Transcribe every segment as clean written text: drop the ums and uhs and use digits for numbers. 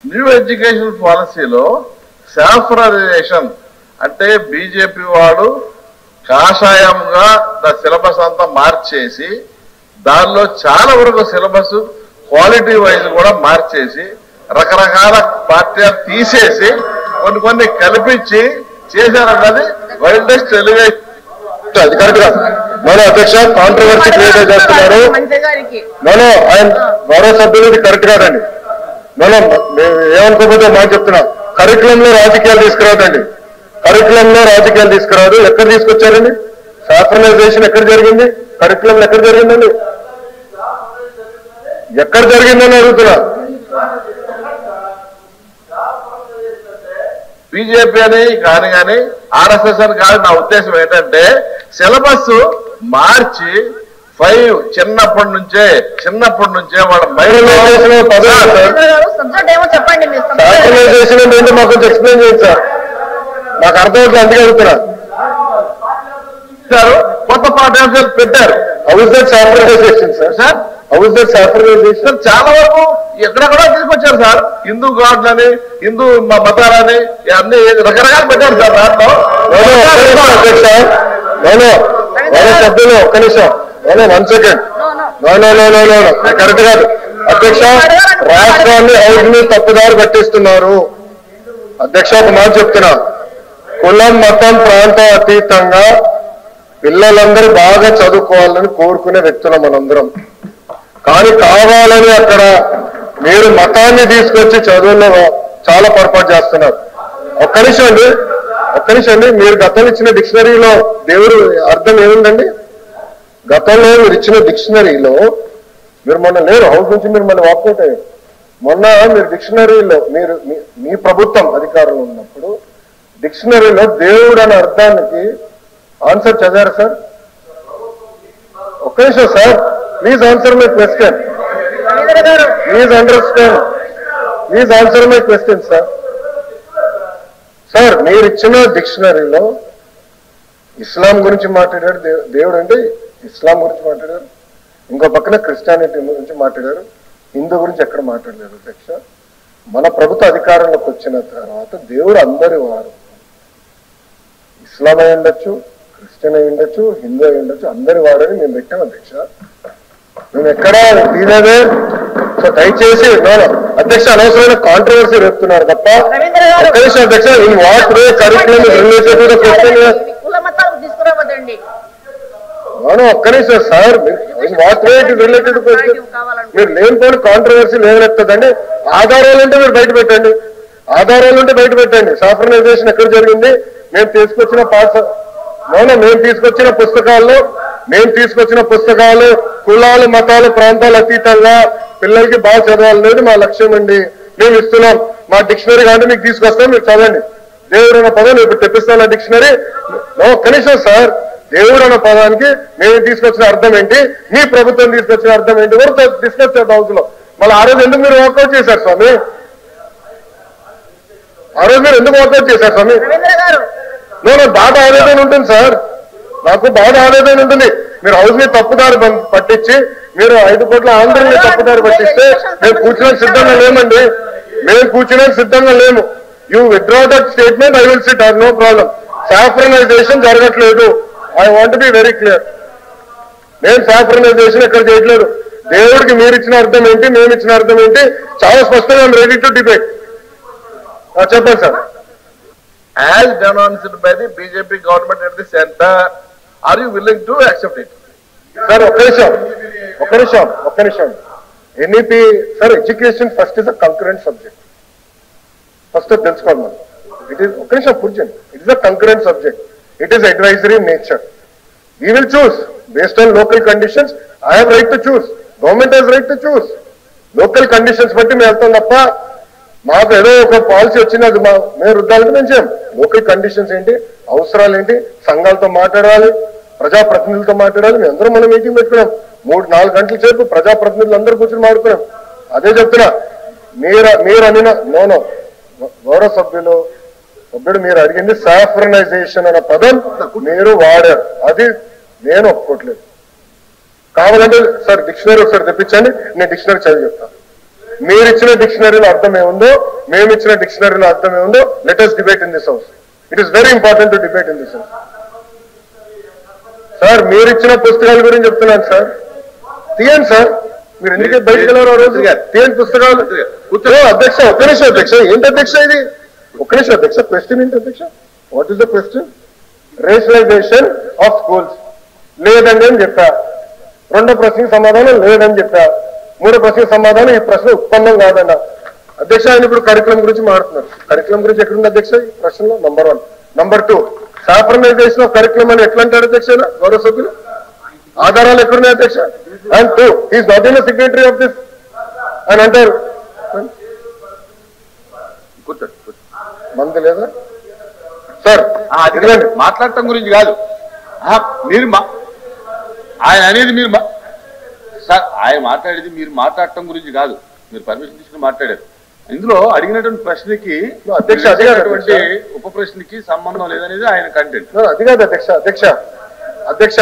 New education పాలసీలో saffronisation అంటే BJP వాడు కాషాయంగా సిలబస్ అంతా మార్చేసి దానిలో చాలా వరకు సిలబస్ క్వాలిటీ వైజ్ కూడా మార్చేసి రకరకాల పాఠ్యాలు తీసేసి కొన్ని కల్పించి చేశారన్నది వైల్డెస్ట్ ఎలివేషన్. మన అధ్యక్ష కాంట్రవర్సీ క్రియేట్ చేస్తున్నారు. మనం ఆయన గౌరవ సభ్యులు ఇది కరెక్ట్ కాదండి. మనం ఏమనుకోకపోతే మాట చెప్తున్నా, కరికులంలో రాజకీయాలు తీసుకురావద్దండి. కరికులంలో రాజకీయాలు తీసుకురావద్దు. ఎక్కడ తీసుకొచ్చారండి? సాఫ్రనైజేషన్ ఎక్కడ జరిగింది? కరికులంలో ఎక్కడ జరిగిందండి? ఎక్కడ జరిగిందని అడుగుతున్నా. బీజేపీ అని కానీ ఆర్ఎస్ఎస్ అని కాదు. నా ఉద్దేశం ఏంటంటే సిలబస్ మార్చి 5 చిన్నప్పటి నుంచే వాళ్ళ సాఫ్రనైజేషన్ ఏంటంటే మాకు కొంచెం ఎక్స్ప్లెయిన్ చేయండి సార్. నాకు అర్థమవుతుంది, అందుకే అడుగుతున్నా. కొత్త పాఠ్యాంశాలు పెట్టారు. How is that saffronisation sir? How is that saffronisation? చాలా వరకు ఎక్కడెక్కడ తీసుకొచ్చారు సార్. హిందూ గాడ్లని, హిందూ మతాలని అన్ని రకరకాలు పెట్టారు సార్. దాంట్లో సభ్యులు ఒక్క నిమిషం, 1 సెకండ్. కరెక్ట్ కాదు అధ్యక్ష. రాష్ట్రాన్ని హౌస్ ని తప్పుదారి పట్టిస్తున్నారు అధ్యక్ష. ఒక మాట చెప్తున్నా, కులం మతం ప్రాంత అతీతంగా పిల్లలందరూ బాగా చదువుకోవాలని కోరుకునే వ్యక్తులం మనందరం. కానీ కావాలని అక్కడ మీరు మతాన్ని తీసుకొచ్చి చదువుల్లో చాలా పొరపాటు చేస్తున్నారు. ఒక్క నిమిషం అండి. మీరు గతంలో ఇచ్చిన డిక్షనరీలో దేవుడు అర్థం ఏముందండి? గతంలో మీరు ఇచ్చిన డిక్షనరీలో మీరు మొన్న లేరు, హౌస్ నుంచి మీరు మళ్ళీ వాకౌట్ అయ్యారు. మొన్న మీరు డిక్షనరీలో మీ ప్రభుత్వం అధికారంలో ఉన్నప్పుడు డిక్షనరీలో దేవుడు అనే అర్థానికి ఆన్సర్ చదివారు సార్? ఒక్క నిమిషం sir, please answer my question. Please understand. Please answer my question sir. Sir మీరు ఇచ్చిన డిక్షనరీలో ఇస్లాం గురించి మాట్లాడారు, దేవుడు అంటే ఇస్లాం గురించి మాట్లాడారు. ఇంకో పక్కన క్రిస్టియానిటీ గురించి మాట్లాడారు, హిందూ గురించి ఎక్కడ మాట్లాడలేదు అధ్యక్ష. మన ప్రభుత్వ అధికారంలోకి వచ్చిన తర్వాత దేవుడు అందరి వారు, ఇస్లాం అయి ఉండొచ్చు, క్రిస్టియన్ అయి ఉండొచ్చు, హిందూ అయి ఉండొచ్చు, అందరి వారని మేము పెట్టాం అధ్యక్ష. మేము ఎక్కడా తీరేదే. సో దయచేసి అధ్యక్ష అనవసరమైన కాంట్రవర్సీ రేపుతున్నారు తప్ప. ఒక్క నిమిషం అధ్యక్ష, in what way curriculum related to the question. ఒక్క నిమిషం sir, in what way it is related to question. మీరు లేనిపోయిన కాంట్రవర్సీ లేవనెత్తదండి. ఆధారాలు ఉంటే మీరు బయట పెట్టండి. సాఫ్రనైజేషన్ ఎక్కడ జరిగింది? మేము తీసుకొచ్చిన పుస్తకాలు కులాలు మతాలు ప్రాంతాలు అతీతంగా పిల్లలకి బాగా చదవాలనేది మా లక్ష్యం అండి. మేము ఇస్తున్నాం. మా డిక్షనరీ కాబట్టి మీకు తీసుకొస్తాం, మీరు చదవండి. దేవుడు అన్న పదం ఇప్పుడు తెప్పిస్తాను ఆ డిక్షనరీ. కనీసం సార్, దేవుడు అన్న పదానికి మేము తీసుకొచ్చిన అర్థం ఏంటి, మీ ప్రభుత్వం తీసుకొచ్చిన అర్థం ఏంటి కూడా తీసుకొచ్చారు హౌస్ లో. మళ్ళీ ఆ రోజు ఎందుకు మీరు వాకౌట్ చేశారు స్వామి? నేను బాధ ఆవేదన ఉంటుంది సార్, నాకు బాధ ఆవేదన ఉంటుంది. మీరు హౌస్ ని తప్పుదారి పట్టించి మీరు 5 కోట్ల ఆంధ్రుల్ని తప్పుదారి పట్టిస్తే మేము కూర్చోడానికి సిద్ధంగా లేము. You withdraw that statement, I will sit, I have no problem. Saffronisation జరగట్లేదు. I want be very clear. నేను సాఫ్రనైజేషన్ ఎక్కడ చేయట్లేదు. దేవుడికి మీరు ఇచ్చిన అర్థం ఏంటి, మేము ఇచ్చిన అర్థం ఏంటి చాలా స్పష్టంగా రెడీ టు డిబేట్. చెప్పండి sir. As denounced by the BJP government at the center, are you willing to accept it? Sir, ఒక్క నిమిషం. NEP, sir, education first is a concurrent subject. First తెలుసుకోవాలి మనం. It is, ఒక్క నిమిషం కూర్చోండి. It is a concurrent subject. It is advisory in nature. We will choose based on local conditions. I have right to choose. Government has right to choose. Local conditions బట్టి మేము వెళ్తాం తప్ప మాకు ఏదో ఒక పాలసీ వచ్చినది మేము రుద్దాలంటే మేము చేయం. లోకల్ కండిషన్స్ ఏంటి, అవసరాలు ఏంటి, సంఘాలతో మాట్లాడాలి, ప్రజాప్రతినిధులతో మాట్లాడాలి. మేము అందరం మనం మీటింగ్ పెట్టుకున్నాం. 3-4 గంటల సేపు ప్రజాప్రతినిధులు అందరూ కూర్చొని మాట్లాడుకున్నాం. అదే చెప్తున్నా. మీరు అనిన గౌరవ సభ్యుడు మీరు అడిగింది సాఫ్రనైజేషన్ అనే పదం మీరు వాడారు, అది నేను ఒప్పుకోవట్లేదు. కావాలంటే సార్ డిక్షనరీ ఒకసారి తెప్పించండి, నేను డిక్షనరీ చదివి చెప్తాను. మీరు ఇచ్చిన డిక్షనరీలో అర్థం ఏముందో, మేము ఇచ్చిన డిక్షనరీలో అర్థం ఏముందో, let us debate in this house. It is very important to debate in this house. Sir మీరు ఇచ్చిన పుస్తకాల గురించి చెప్తున్నాను సార్, తీయండి సార్. మీరు ఎందుకే బయటకు వెళ్ళారు ఆ రోజు? తీయండి పుస్తకాలు. అధ్యక్ష ఒక్క నిమిషం అధ్యక్ష, ఏంటి అధ్యక్ష ఇది? ఒక్క నిమిషం అధ్యక్ష, క్వశ్చన్ ఏంటి అధ్యక్ష? What is the question? Rationalization of schools లేదండి అని చెప్పా. రెండో ప్రశ్నకి సమాధానం లేదని చెప్పా. మూడో ప్రశ్నకి సమాధానం ఈ ప్రశ్న ఉత్పన్నం కాదన్న. అధ్యక్ష ఆయన ఇప్పుడు కరికులం గురించి మాట్లాడుతున్నారు. కరికులం గురించి ఎక్కడుంది అధ్యక్ష ఈ ప్రశ్నలో? Number 1. Number 2, saffronisation of curriculum అని ఎట్లా అంటారు అధ్యక్ష గౌరవ సభ్యులు? ఆధారాలు ఎక్కడున్నాయి అధ్యక్ష? And 2, is not in signatory of this అని అంటారు. మంది లేదా సార్? మాట్లాడటం గురించి కాదు మీరు ఆయన అనేది, మీరు సార్ ఆయన మాట్లాడేది మీరు మాట్లాడటం గురించి కాదు, మీరు పర్మిషన్ తీసుకుని మాట్లాడారు. ఇందులో అడిగినటువంటి ప్రశ్నకి అధ్యక్ష అడిగినటువంటి ఉప ప్రశ్నకి సంబంధం లేదనేది ఆయన కంటెంట్. అది కాదు అధ్యక్ష. అధ్యక్ష అధ్యక్ష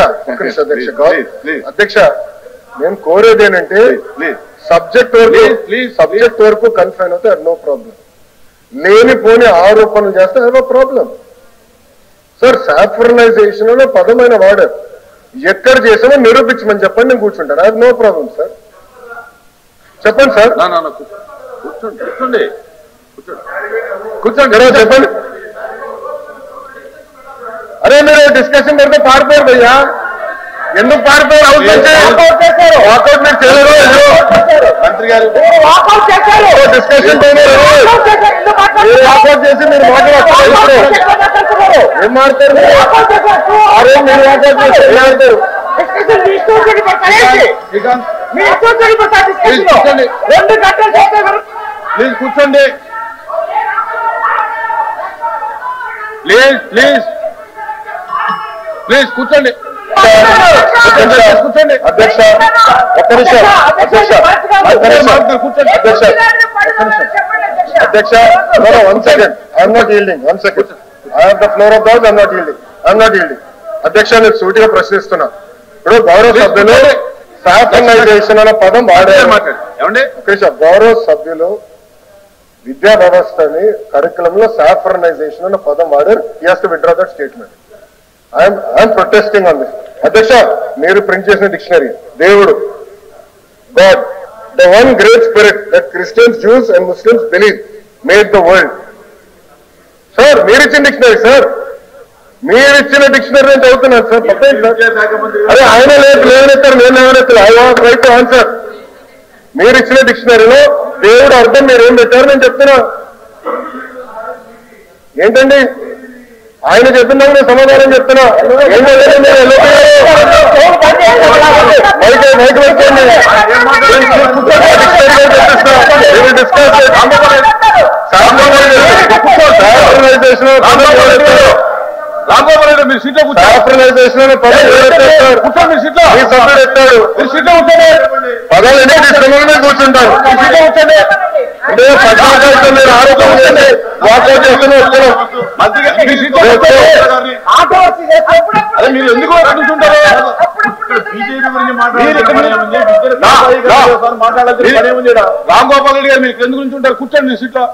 అధ్యక్ష మేము కోరేది ఏంటంటే సబ్జెక్ట్ వరకు కన్ఫైన్ అవుతే నో ప్రాబ్లం. లేనిపోని ఆరోపణలు చేస్తే నో ప్రాబ్లం. సార్ సాఫ్రనైజేషన్ లో పదమైన వాడారు, ఎక్కడ చేసామో నిరూపించమని చెప్పండి, నేను కూర్చుంటాను. అది నో ప్రాబ్లం సార్. చెప్పండి సార్. కూర్చోండి కూర్చోండి చెప్పండి. అరే మీరు డిస్కషన్ పెడితే పారిపోయారు భయ్యా, ఎందుకు పారిపోయారు? వాకౌట్ మీరు చేయలేదు మంత్రి గారు. డిస్కషన్ వాకౌట్ చేసి మీరు మాట్లాడతారు. ఏం మాట్లాడతారు? అరే మీరు వాకౌట్ చేసి ఏం ఆడతారు? ప్లీజ్ కూర్చోండి. ప్లీజ్ కూర్చోండి. కూర్చోండి అధ్యక్ష ఒక్క నిమిషం. అధ్యక్ష కూర్చోండి. అధ్యక్ష 1 second. I'm not yielding. 1 second. I have the floor of the house. I'm not yielding. అధ్యక్ష నేను సూటిగా ప్రశ్నిస్తున్నా. ఇప్పుడు గౌరవ సభ్యులు సాఫ్రనైజేషన్ అనే పదం వాడారు. గౌరవ సభ్యులు విద్యా వ్యవస్థని కరికులంలో సాఫ్రనైజేషన్ అనే పదం వాడారు. He has to withdraw that statement. I'm protesting on this. అధ్యక్ష మీరు ప్రింట్ చేసిన డిక్షనరీ దేవుడు God, the one great spirit that Christians, Jews and Muslims believe made the world. Sir మీరు ఇచ్చిన డిక్షనరీ సార్, మీరు ఇచ్చిన డిక్షనరీ నేను చదువుతున్నాను సార్. తప్పేంటి సార్? అరే ఆయన లేవనెత్తారు, నేను లేవనెత్తారు. I want right to answer. మీరు ఇచ్చిన డిక్షనరీలో దేవుడు అర్థం మీరు ఏం పెట్టారు నేను చెప్తున్నా. ఏంటండి ఆయన చెప్పిన నేను సమాధానం చెప్తున్నా. పదాలు ఎన్ని తీసుకుని కూర్చుంటారు. అంటే పద్మాకాశం మీరు ఆరోపణ వాకౌట్ చేస్తూనే వస్తున్నాం. మీరు ఎందుకు కూర్చుంటారు? రామ్ గోపాల్ రెడ్డి గారు మీరు ఎందుకు కూర్చుంటారు? కూర్చోండి మీ సీట్లో.